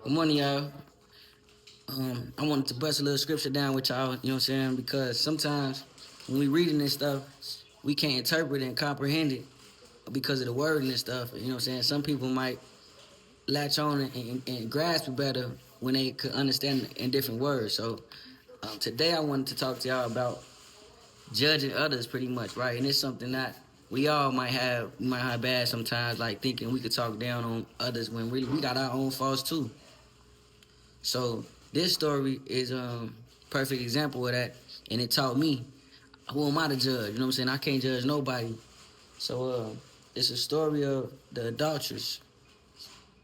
Good morning, y'all. I wanted to bust a little scripture down with y'all, you know what I'm saying? Because sometimes when we reading this stuff, we can't interpret it and comprehend it because of the wording and stuff, you know what I'm saying? Some people might latch on and grasp it better when they could understand it in different words. So today I wanted to talk to y'all about judging others pretty much, right? And it's something that we all might have bad sometimes, like thinking we could talk down on others when really we got our own faults too. So this story is perfect example of that, and it taught me who am I to judge? You know what I'm saying? I can't judge nobody. So it's a story of the adultress.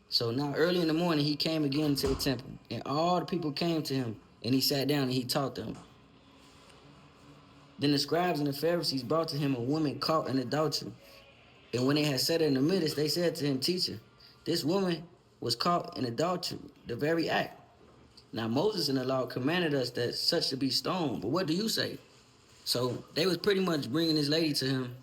So now early in the morning he came again to the temple, and all the people came to him, and he sat down and he taught them. Then the scribes and the Pharisees brought to him a woman caught in adultery. And when they had set her in the midst, they said to him, Teacher, this woman was caught in adultery, the very act. Now Moses in the law commanded us that such should be stoned. But what do you say? So they was pretty much bringing this lady to him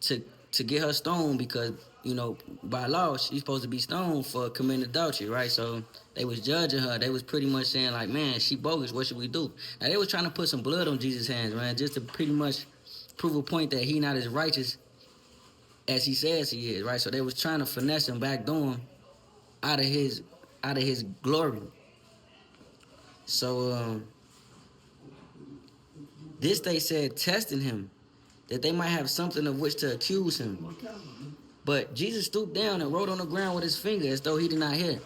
to get her stoned because, you know, by law, she's supposed to be stoned for committing adultery, right? So they was judging her. They was pretty much saying like, man, she bogus. What should we do? Now they was trying to put some blood on Jesus' hands, man, just to pretty much prove a point that he not as righteous as he says he is, right? So they was trying to finesse him, backdoor him out of his glory. So this they said testing him, that they might have something of which to accuse him. But Jesus stooped down and wrote on the ground with his finger as though he did not hear.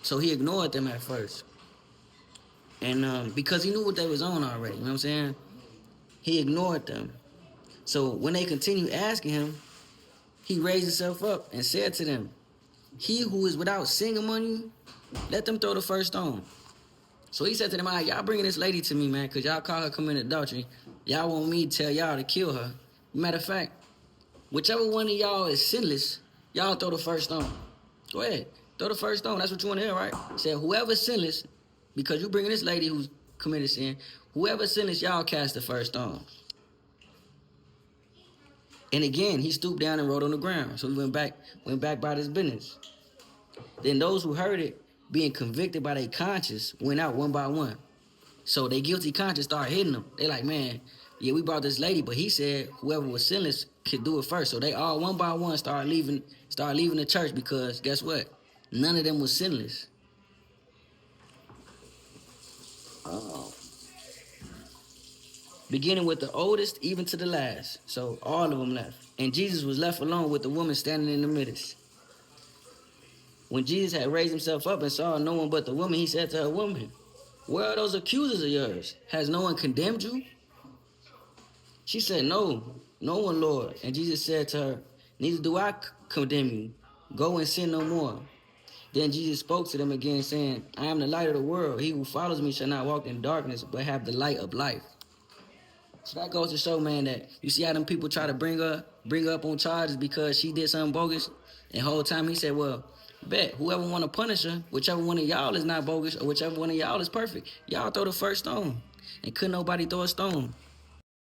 So he ignored them at first. And because he knew what they was on already, you know what I'm saying? He ignored them. So when they continued asking him, he raised himself up and said to them, He who is without sin among you, let them throw the first stone. So he said to them, all right, y'all bringing this lady to me, man, because y'all call her committing adultery. Y'all want me to tell y'all to kill her. Matter of fact, whichever one of y'all is sinless, y'all throw the first stone. Go ahead, throw the first stone. That's what you want to hear, right? He said, whoever's sinless, because you bringing this lady who's committed sin, whoever's sinless, y'all cast the first stone. And again, he stooped down and wrote on the ground. So he went back about his business. Then those who heard it, being convicted by their conscience, went out one by one. So their guilty conscience started hitting them. They like, man, yeah, we brought this lady, but he said whoever was sinless could do it first. So they all one by one started leaving the church because guess what? None of them was sinless. Beginning with the oldest, even to the last. So all of them left. And Jesus was left alone with the woman standing in the midst. When Jesus had raised himself up and saw no one but the woman, he said to her, Woman, where are those accusers of yours? Has no one condemned you? She said, No one, Lord. And Jesus said to her, Neither do I condemn you. Go and sin no more. Then Jesus spoke to them again, saying, I am the light of the world. He who follows me shall not walk in darkness, but have the light of life. So that goes to show, man, that you see how them people try to bring her up on charges because she did something bogus. And the whole time he said, well, bet whoever want to punish her, whichever one of y'all is not bogus or whichever one of y'all is perfect, y'all throw the first stone. And couldn't nobody throw a stone.